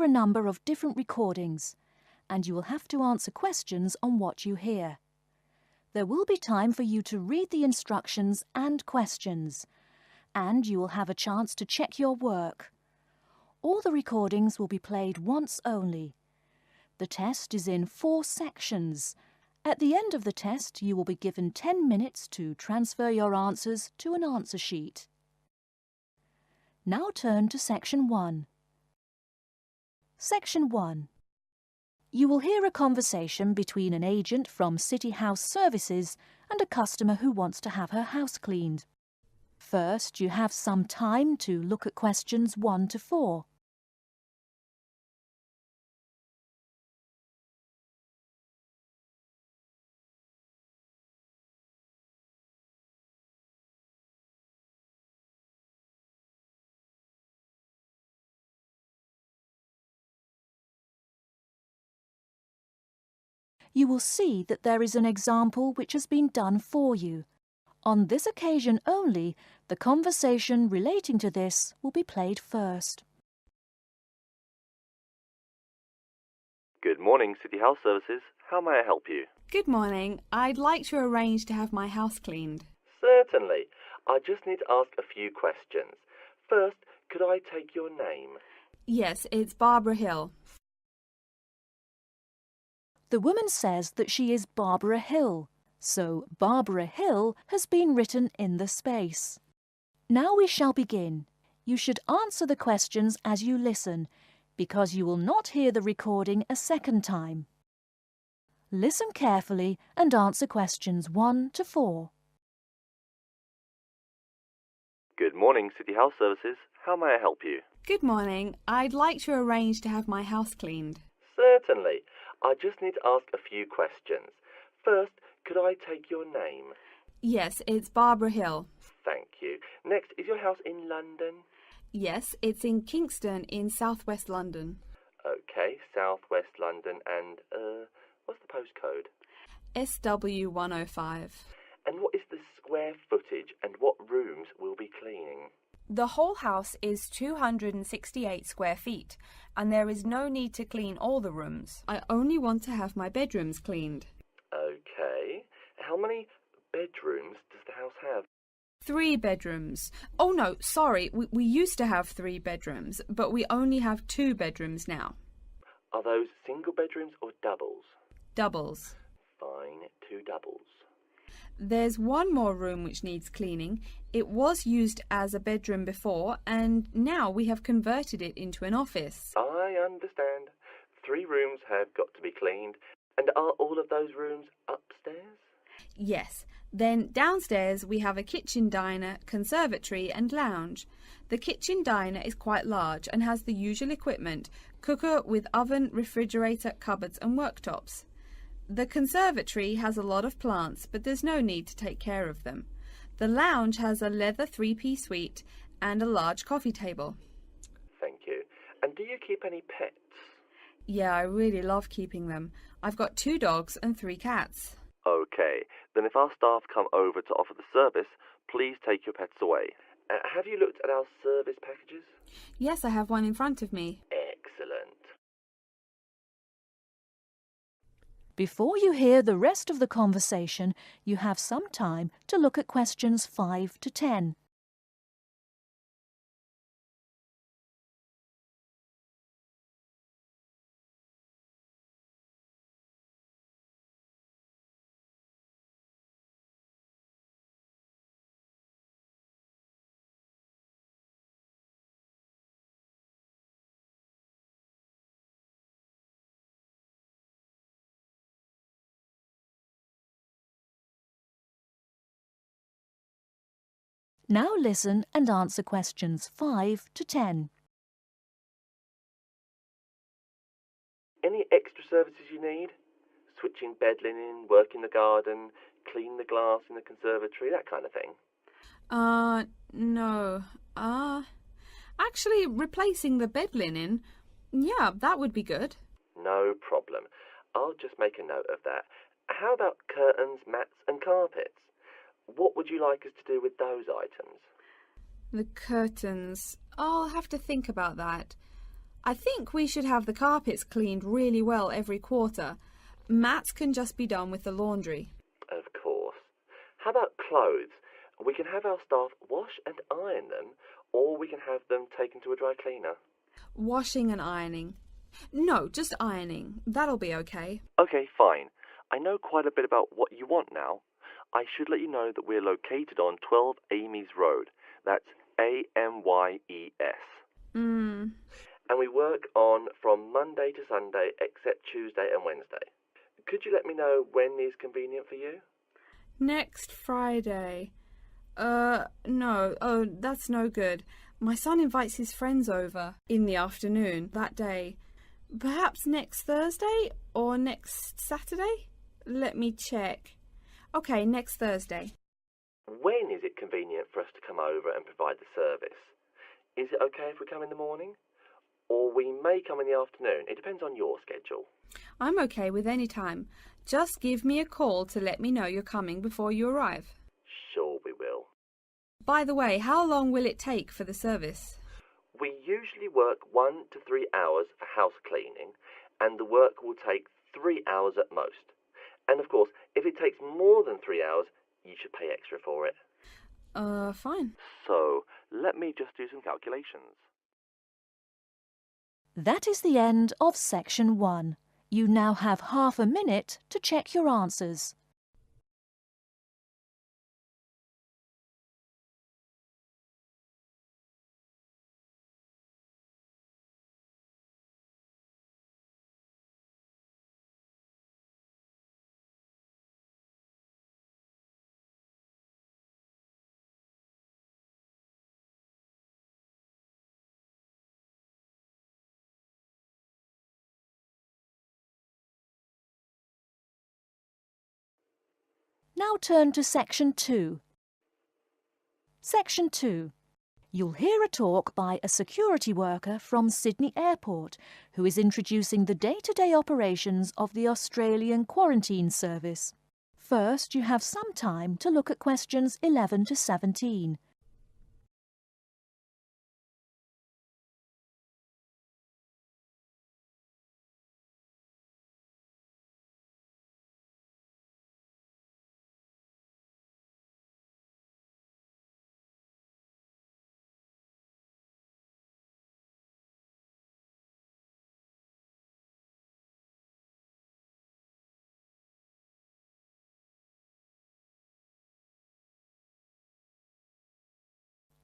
hear a number of different recordings, and you will have to answer questions on what you hear. There will be time for you to read the instructions and questions, and you will have a chance to check your work. All the recordings will be played once only. The test is in 4 sections. At the end of the test, you will be given 10 minutes to transfer your answers to an answer sheet. Now turn to Section 1. Section 1. You will hear a conversation between an agent from City House Services and a customer who wants to have her house cleaned. First, you have some time to look at questions 1 to 4. You will see that there is an example which has been done for you. On this occasion only, the conversation relating to this will be played first. Good morning, City House Services. How may I help you? Good morning. I'd like to arrange to have my house cleaned. Certainly. I just need to ask a few questions. First, could I take your name? Yes, it's Barbara Hill. The woman says that she is Barbara Hill, so Barbara Hill has been written in the space. Now we shall begin. You should answer the questions as you listen, because you will not hear the recording a second time. Listen carefully and answer questions 1 to 4. Good morning, City House Services. How may I help you? Good morning. I'd like to arrange to have my house cleaned. Certainly. I just need to ask a few questions. First, could I take your name? Yes, it's Barbara Hill. Thank you. Next, is your house in London? Yes, it's in Kingston in southwest London. Okay, southwest London, and, what's the postcode? SW105. And what is the square footage and what rooms will be cleaning? The whole house is 268 square feet, and there is no need to clean all the rooms. I only want to have my bedrooms cleaned. Okay. How many bedrooms does the house have? 3 bedrooms. Oh no, sorry, we used to have 3 bedrooms, but we only have 2 bedrooms now. Are those single bedrooms or doubles? Doubles. Fine, 2 doubles. There's one more room which needs cleaning. It was used as a bedroom before, and now we have converted it into an office. I understand. 3 rooms have got to be cleaned. And are all of those rooms upstairs? Yes. Then downstairs we have a kitchen diner, conservatory and lounge. The kitchen diner is quite large and has the usual equipment: cooker with oven, refrigerator, cupboards and worktops. The conservatory has a lot of plants, but there's no need to take care of them. The lounge has a leather 3-piece suite and a large coffee table. Thank you. And do you keep any pets? Yeah, I really love keeping them. I've got 2 dogs and 3 cats. Okay, then if our staff come over to offer the service, please take your pets away. Have you looked at our service packages? Yes, I have one in front of me. Excellent. Before you hear the rest of the conversation, you have some time to look at questions 5 to 10. Now listen and answer questions 5 to 10. Any extra services you need? Switching bed linen, work in the garden, clean the glass in the conservatory, that kind of thing? No. Actually, replacing the bed linen, yeah, that would be good. No problem. I'll just make a note of that. How about curtains, mats and carpets? What would you like us to do with those items? The curtains. I'll have to think about that. I think we should have the carpets cleaned really well every quarter. Mats can just be done with the laundry. Of course. How about clothes? We can have our staff wash and iron them, or we can have them taken to a dry cleaner. Washing and ironing. No, just ironing. That'll be okay. Okay, fine. I know quite a bit about what you want now. I should let you know that we're located on 12 Amy's Road. That's Amyes. And we work on from Monday to Sunday except Tuesday and Wednesday. Could you let me know when is convenient for you? Next Friday. No. Oh, that's no good. My son invites his friends over in the afternoon that day. Perhaps next Thursday or next Saturday? Let me check. Okay, next Thursday. When is it convenient for us to come over and provide the service? Is it okay if we come in the morning? Or we may come in the afternoon. It depends on your schedule. I'm okay with any time. Just give me a call to let me know you're coming before you arrive. Sure we will. By the way, how long will it take for the service? We usually work 1 to 3 hours for house cleaning, and the work will take 3 hours at most. And of course, if it takes more than 3 hours, you should pay extra for it. Fine. So, let me just do some calculations. That is the end of section 1. You now have half a minute to check your answers. Now turn to section 2. Section 2. You'll hear a talk by a security worker from Sydney Airport who is introducing the day-to-day operations of the Australian Quarantine Service. First, you have some time to look at questions 11 to 17.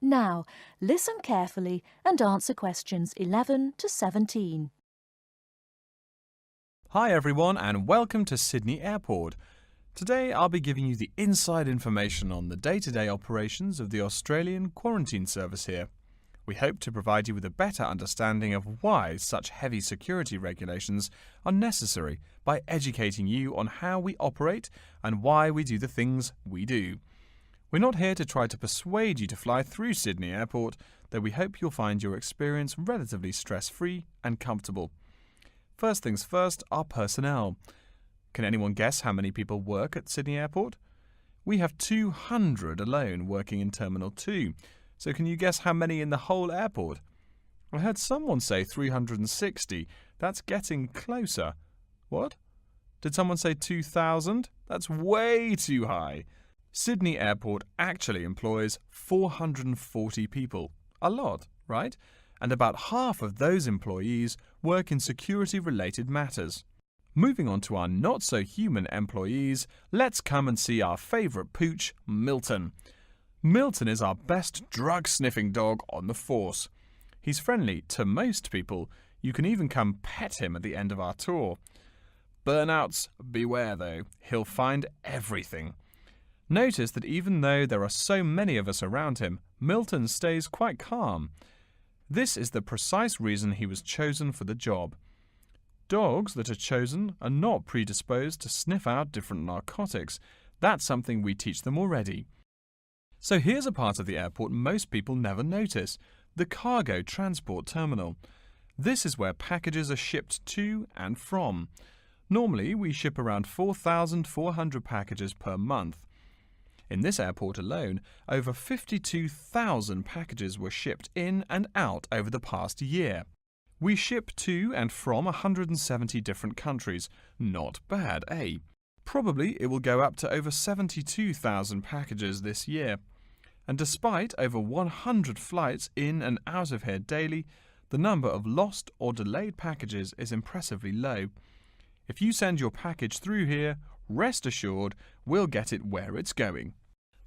Now, listen carefully and answer questions 11 to 17. Hi everyone and welcome to Sydney Airport. Today I'll be giving you the inside information on the day-to-day operations of the Australian Quarantine Service here. We hope to provide you with a better understanding of why such heavy security regulations are necessary by educating you on how we operate and why we do the things we do. We're not here to try to persuade you to fly through Sydney Airport, though we hope you'll find your experience relatively stress-free and comfortable. First things first, our personnel. Can anyone guess how many people work at Sydney Airport? We have 200 alone working in Terminal 2, so can you guess how many in the whole airport? I heard someone say 360. That's getting closer. What? Did someone say 2,000? That's way too high. Sydney Airport actually employs 440 people. A lot, right? And about half of those employees work in security-related matters. Moving on to our not-so-human employees, let's come and see our favourite pooch, Milton. Milton is our best drug-sniffing dog on the force. He's friendly to most people. You can even come pet him at the end of our tour. Burnouts, beware though. He'll find everything. Notice that even though there are so many of us around him, Milton stays quite calm. This is the precise reason he was chosen for the job. Dogs that are chosen are not predisposed to sniff out different narcotics. That's something we teach them already. So here's a part of the airport most people never notice, the cargo transport terminal. This is where packages are shipped to and from. Normally, we ship around 4,400 packages per month. In this airport alone, over 52,000 packages were shipped in and out over the past year. We ship to and from 170 different countries. Not bad, eh? Probably it will go up to over 72,000 packages this year. And despite over 100 flights in and out of here daily, the number of lost or delayed packages is impressively low. If you send your package through here, rest assured we'll get it where it's going.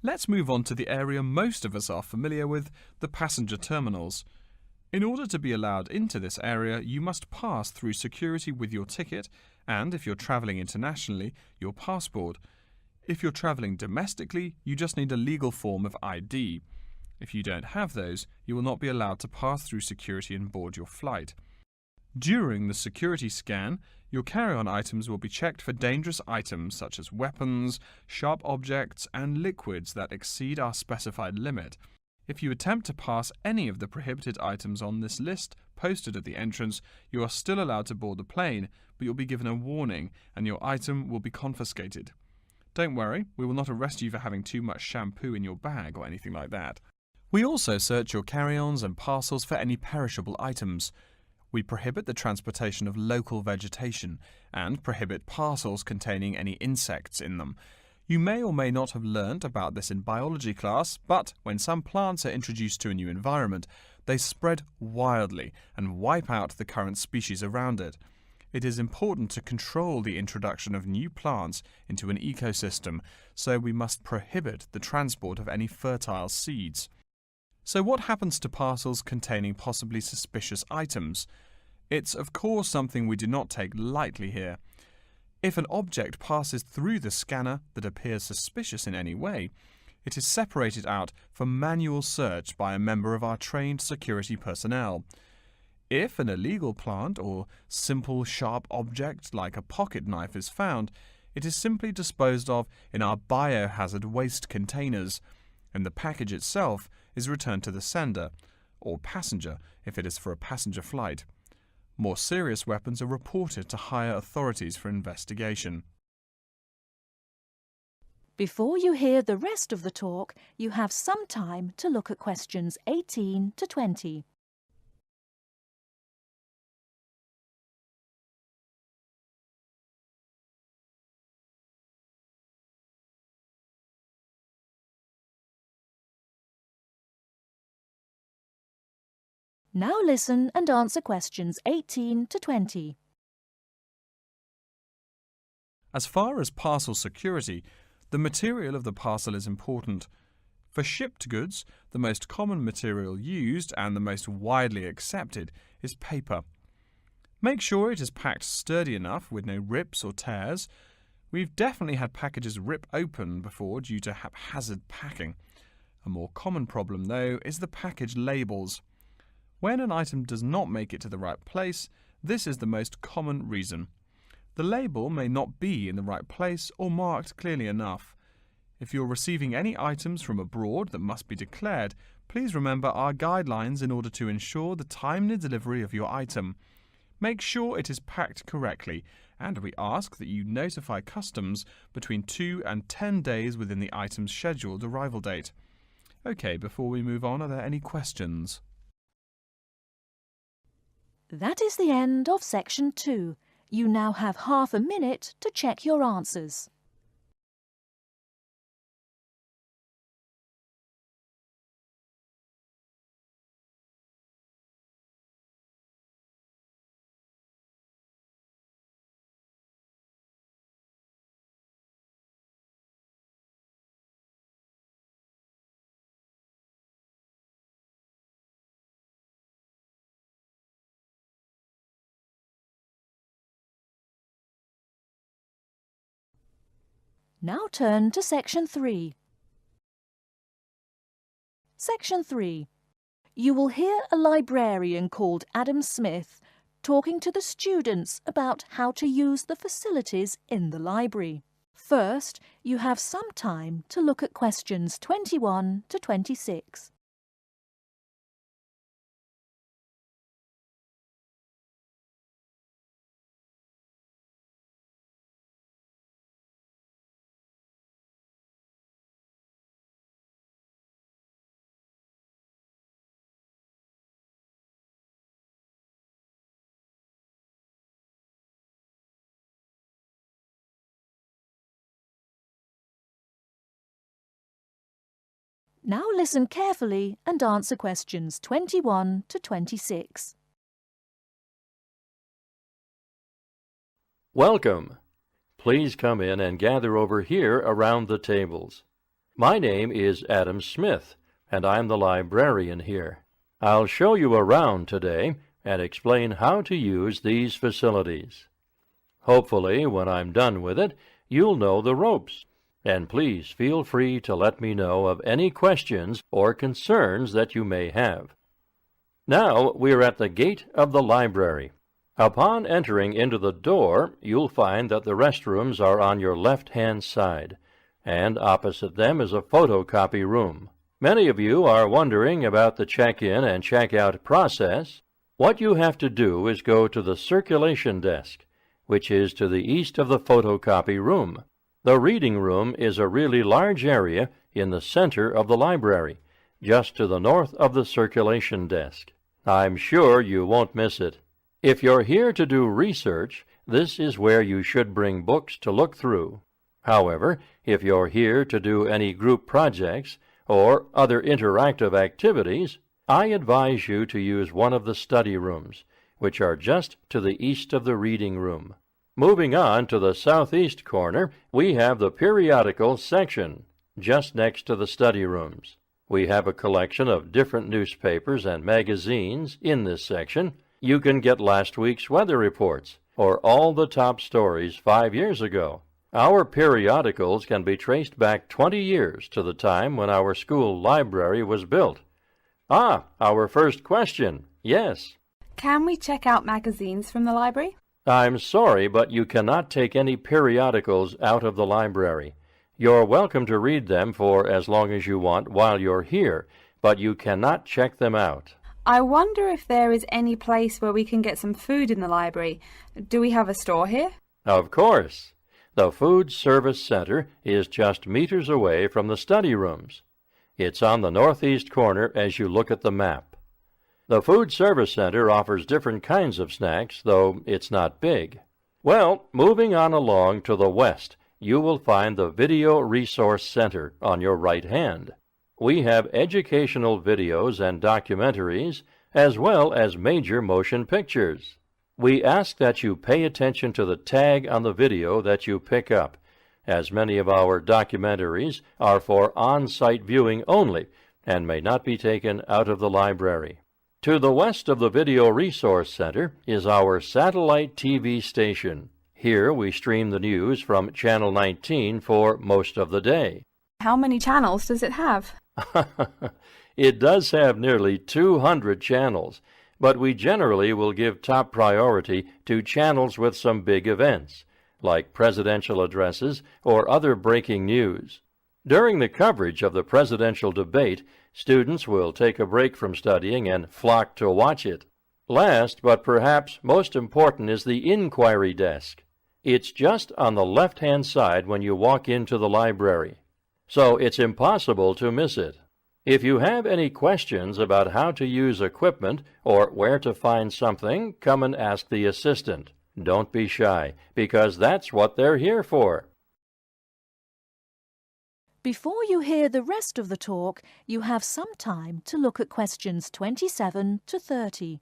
Let's move on to the area most of us are familiar with, the passenger terminals. In order to be allowed into this area, you must pass through security with your ticket and, if you're travelling internationally, your passport. If you're travelling domestically, you just need a legal form of ID. If you don't have those, you will not be allowed to pass through security and board your flight. During the security scan, your carry-on items will be checked for dangerous items such as weapons, sharp objects, and liquids that exceed our specified limit. If you attempt to pass any of the prohibited items on this list posted at the entrance, you are still allowed to board the plane, but you'll be given a warning and your item will be confiscated. Don't worry, we will not arrest you for having too much shampoo in your bag or anything like that. We also search your carry-ons and parcels for any perishable items. We prohibit the transportation of local vegetation and prohibit parcels containing any insects in them. You may or may not have learnt about this in biology class, but when some plants are introduced to a new environment, they spread wildly and wipe out the current species around it. It is important to control the introduction of new plants into an ecosystem, so we must prohibit the transport of any fertile seeds. So what happens to parcels containing possibly suspicious items? It's of course something we do not take lightly here. If an object passes through the scanner that appears suspicious in any way, it is separated out for manual search by a member of our trained security personnel. If an illegal plant or simple sharp object like a pocket knife is found, it is simply disposed of in our biohazard waste containers, and the package itself is returned to the sender, or passenger if it is for a passenger flight. More serious weapons are reported to higher authorities for investigation. Before you hear the rest of the talk, you have some time to look at questions 18 to 20. Now listen and answer questions 18 to 20. As far as parcel security, the material of the parcel is important. For shipped goods, the most common material used and the most widely accepted is paper. Make sure it is packed sturdy enough with no rips or tears. We've definitely had packages rip open before due to haphazard packing. A more common problem, though, is the package labels. When an item does not make it to the right place, this is the most common reason. The label may not be in the right place or marked clearly enough. If you're receiving any items from abroad that must be declared, please remember our guidelines in order to ensure the timely delivery of your item. Make sure it is packed correctly, and we ask that you notify customs between 2 and 10 days within the item's scheduled arrival date. OK, before we move on, are there any questions? That is the end of section 2. You now have half a minute to check your answers. Now turn to section 3. Section 3. You will hear a librarian called Adam Smith talking to the students about how to use the facilities in the library. First, you have some time to look at questions 21 to 26. Now listen carefully and answer questions 21 to 26. Welcome. Please come in and gather over here around the tables. My name is Adam Smith, and I'm the librarian here. I'll show you around today and explain how to use these facilities. Hopefully, when I'm done with it, you'll know the ropes. And please feel free to let me know of any questions or concerns that you may have. Now we're at the gate of the library. Upon entering into the door, you'll find that the restrooms are on your left-hand side, and opposite them is a photocopy room. Many of you are wondering about the check-in and check-out process. What you have to do is go to the circulation desk, which is to the east of the photocopy room. The reading room is a really large area in the center of the library, just to the north of the circulation desk. I'm sure you won't miss it. If you're here to do research, this is where you should bring books to look through. However, if you're here to do any group projects or other interactive activities, I advise you to use one of the study rooms, which are just to the east of the reading room. Moving on to the southeast corner, we have the periodicals section, just next to the study rooms. We have a collection of different newspapers and magazines in this section. You can get last week's weather reports, or all the top stories 5 years ago. Our periodicals can be traced back 20 years to the time when our school library was built. Our first question. Yes. Can we check out magazines from the library? I'm sorry, but you cannot take any periodicals out of the library. You're welcome to read them for as long as you want while you're here, but you cannot check them out. I wonder if there is any place where we can get some food in the library. Do we have a store here? Of course. The Food Service Center is just meters away from the study rooms. It's on the northeast corner as you look at the map. The Food Service Center offers different kinds of snacks, though it's not big. Well, moving on along to the west, you will find the Video Resource Center on your right hand. We have educational videos and documentaries, as well as major motion pictures. We ask that you pay attention to the tag on the video that you pick up, as many of our documentaries are for on-site viewing only and may not be taken out of the library. To the west of the Video Resource Center is our satellite TV station. Here we stream the news from Channel 19 for most of the day. How many channels does it have? It does have nearly 200 channels, but we generally will give top priority to channels with some big events, like presidential addresses or other breaking news. During the coverage of the presidential debate, students will take a break from studying and flock to watch it. Last, but perhaps most important, is the inquiry desk. It's just on the left-hand side when you walk into the library, so it's impossible to miss it. If you have any questions about how to use equipment or where to find something, come and ask the assistant. Don't be shy, because that's what they're here for. Before you hear the rest of the talk, you have some time to look at questions 27 to 30.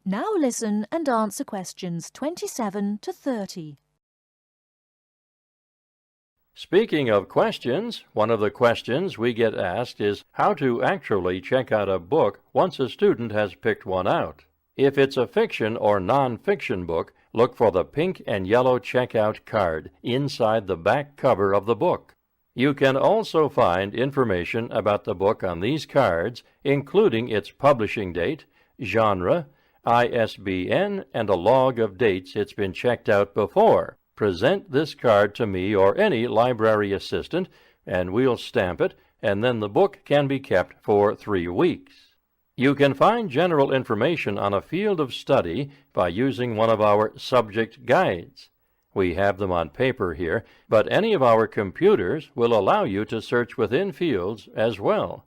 Now listen and answer questions 27 to 30. Speaking of questions, one of the questions we get asked is how to actually check out a book once a student has picked one out. If it's a fiction or non-fiction book, look for the pink and yellow checkout card inside the back cover of the book. You can also find information about the book on these cards, including its publishing date, genre, ISBN, and a log of dates it's been checked out before. Present this card to me or any library assistant, and we'll stamp it, and then the book can be kept for 3 weeks. You can find general information on a field of study by using one of our subject guides. We have them on paper here, but any of our computers will allow you to search within fields as well.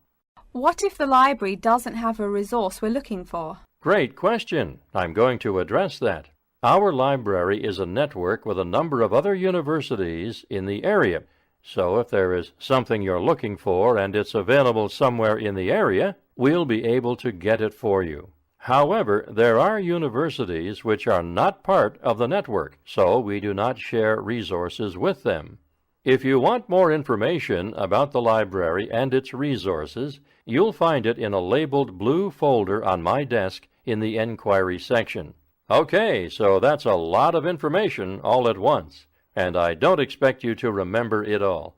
What if the library doesn't have a resource we're looking for? Great question. I'm going to address that. Our library is a network with a number of other universities in the area. So if there is something you're looking for and it's available somewhere in the area, we'll be able to get it for you. However, there are universities which are not part of the network, so we do not share resources with them. If you want more information about the library and its resources, you'll find it in a labeled blue folder on my desk in the Enquiry section. Okay, so that's a lot of information all at once, and I don't expect you to remember it all.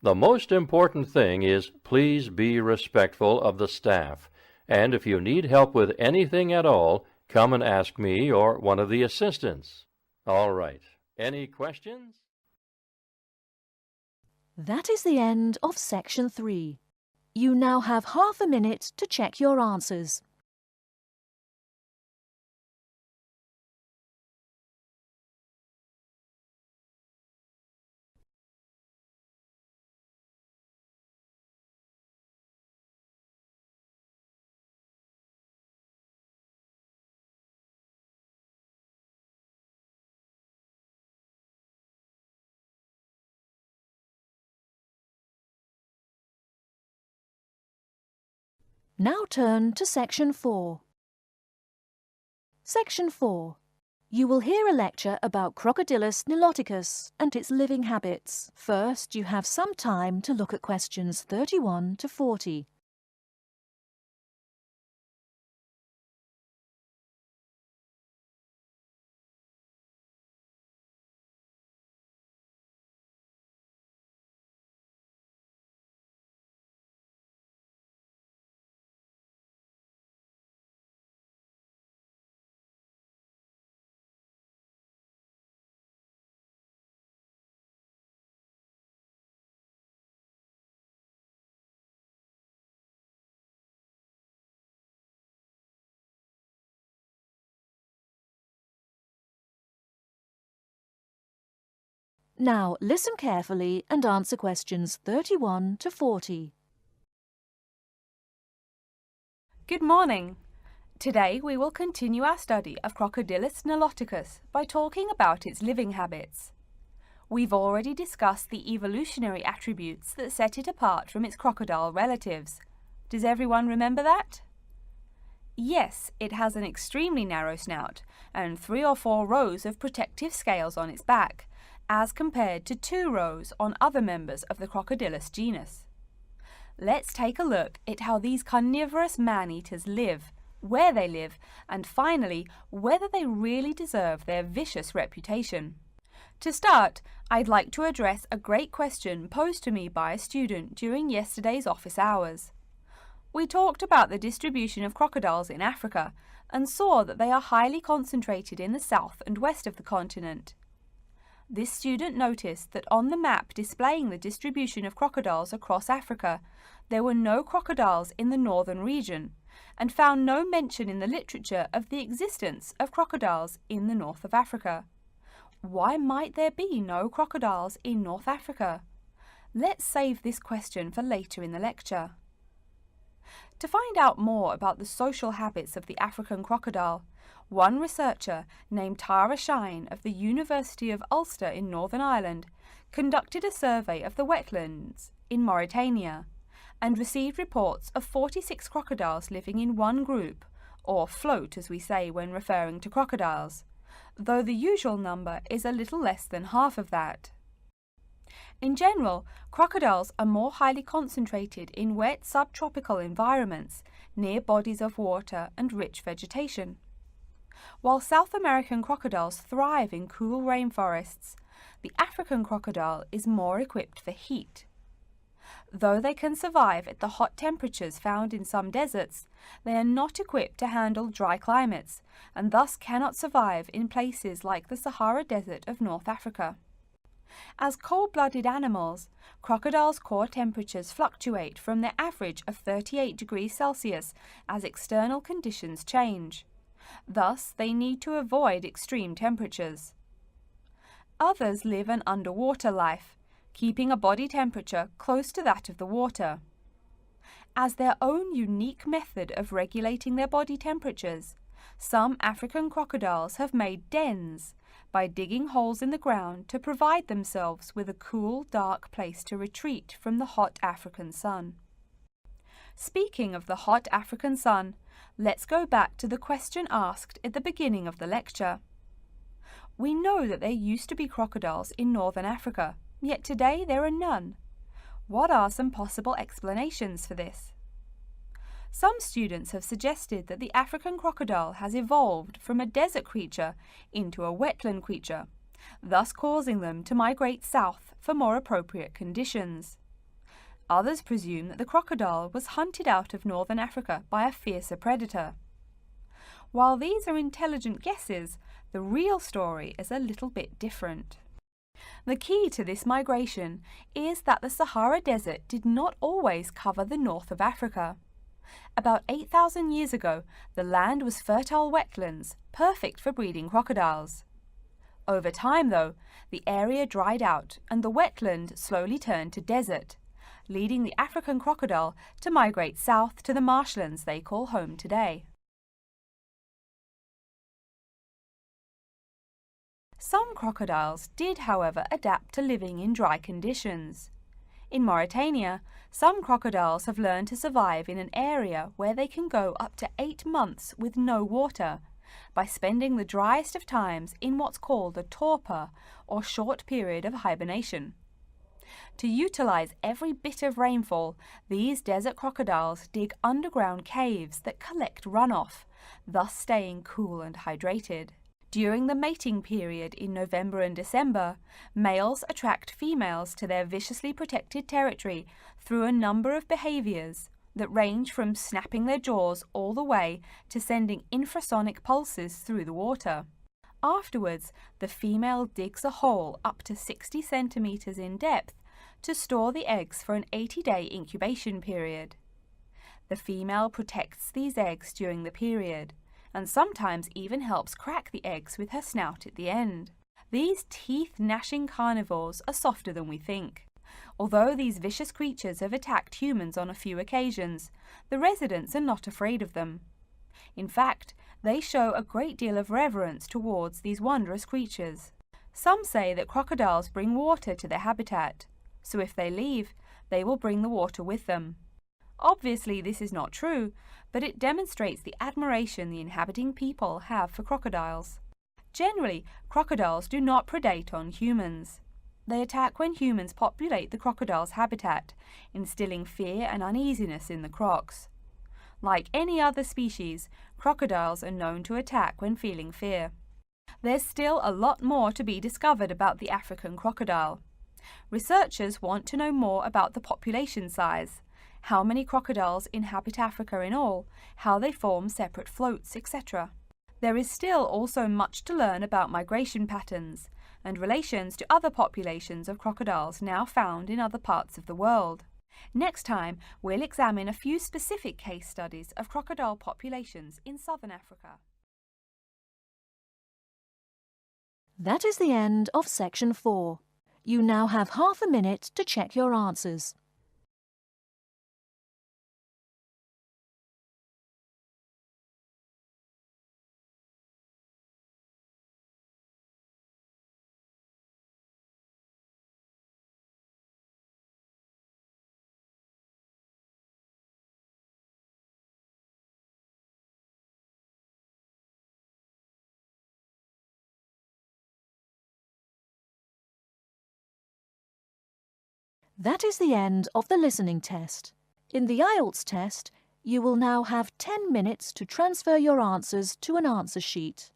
The most important thing is please be respectful of the staff, and if you need help with anything at all, come and ask me or one of the assistants. All right, any questions? That is the end of Section 3. You now have half a minute to check your answers. Now turn to Section 4. Section 4. You will hear a lecture about Crocodylus niloticus and its living habits. First, you have some time to look at questions 31 to 40. Now listen carefully and answer questions 31 to 40. Good morning. Today we will continue our study of Crocodylus niloticus by talking about its living habits. We've already discussed the evolutionary attributes that set it apart from its crocodile relatives. Does everyone remember that? Yes, it has an extremely narrow snout and 3 or 4 rows of protective scales on its back, as compared to 2 rows on other members of the Crocodylus genus. Let's take a look at how these carnivorous man-eaters live, where they live, and finally, whether they really deserve their vicious reputation. To start, I'd like to address a great question posed to me by a student during yesterday's office hours. We talked about the distribution of crocodiles in Africa and saw that they are highly concentrated in the south and west of the continent. This student noticed that on the map displaying the distribution of crocodiles across Africa, there were no crocodiles in the northern region, and found no mention in the literature of the existence of crocodiles in the north of Africa. Why might there be no crocodiles in North Africa? Let's save this question for later in the lecture. To find out more about the social habits of the African crocodile, one researcher named Tara Shine of the University of Ulster in Northern Ireland conducted a survey of the wetlands in Mauritania and received reports of 46 crocodiles living in one group, or float as we say when referring to crocodiles, though the usual number is a little less than half of that. In general, crocodiles are more highly concentrated in wet subtropical environments near bodies of water and rich vegetation. While South American crocodiles thrive in cool rainforests, the African crocodile is more equipped for heat. Though they can survive at the hot temperatures found in some deserts, they are not equipped to handle dry climates and thus cannot survive in places like the Sahara Desert of North Africa. As cold-blooded animals, crocodiles' core temperatures fluctuate from their average of 38 degrees Celsius as external conditions change. Thus, they need to avoid extreme temperatures. Others live an underwater life, keeping a body temperature close to that of the water. As their own unique method of regulating their body temperatures, some African crocodiles have made dens by digging holes in the ground to provide themselves with a cool, dark place to retreat from the hot African sun. Speaking of the hot African sun, let's go back to the question asked at the beginning of the lecture. We know that there used to be crocodiles in northern Africa, yet today there are none. What are some possible explanations for this? Some students have suggested that the African crocodile has evolved from a desert creature into a wetland creature, thus causing them to migrate south for more appropriate conditions. Others presume that the crocodile was hunted out of northern Africa by a fiercer predator. While these are intelligent guesses, the real story is a little bit different. The key to this migration is that the Sahara Desert did not always cover the north of Africa. About 8,000 years ago, the land was fertile wetlands, perfect for breeding crocodiles. Over time, though, the area dried out and the wetland slowly turned to desert, leading the African crocodile to migrate south to the marshlands they call home today. Some crocodiles did, however, adapt to living in dry conditions. In Mauritania, some crocodiles have learned to survive in an area where they can go up to 8 months with no water, by spending the driest of times in what's called a torpor, or short period of hibernation. To utilize every bit of rainfall, these desert crocodiles dig underground caves that collect runoff, thus staying cool and hydrated. During the mating period in November and December, males attract females to their viciously protected territory through a number of behaviors that range from snapping their jaws all the way to sending infrasonic pulses through the water. Afterwards, the female digs a hole up to 60 centimeters in depth to store the eggs for an 80-day incubation period. The female protects these eggs during the period, and sometimes even helps crack the eggs with her snout at the end. These teeth-gnashing carnivores are softer than we think. Although these vicious creatures have attacked humans on a few occasions, the residents are not afraid of them. In fact, they show a great deal of reverence towards these wondrous creatures. Some say that crocodiles bring water to their habitat, so if they leave, they will bring the water with them. Obviously, this is not true, but it demonstrates the admiration the inhabiting people have for crocodiles. Generally, crocodiles do not predate on humans. They attack when humans populate the crocodile's habitat, instilling fear and uneasiness in the crocs. Like any other species, crocodiles are known to attack when feeling fear. There's still a lot more to be discovered about the African crocodile. Researchers want to know more about the population size, how many crocodiles inhabit Africa in all, how they form separate floats, etc. There is still also much to learn about migration patterns and relations to other populations of crocodiles now found in other parts of the world. Next time, we'll examine a few specific case studies of crocodile populations in southern Africa. That is the end of section 4. You now have half a minute to check your answers. That is the end of the listening test. In the Ielts test, you will now have 10 minutes to transfer your answers to an answer sheet.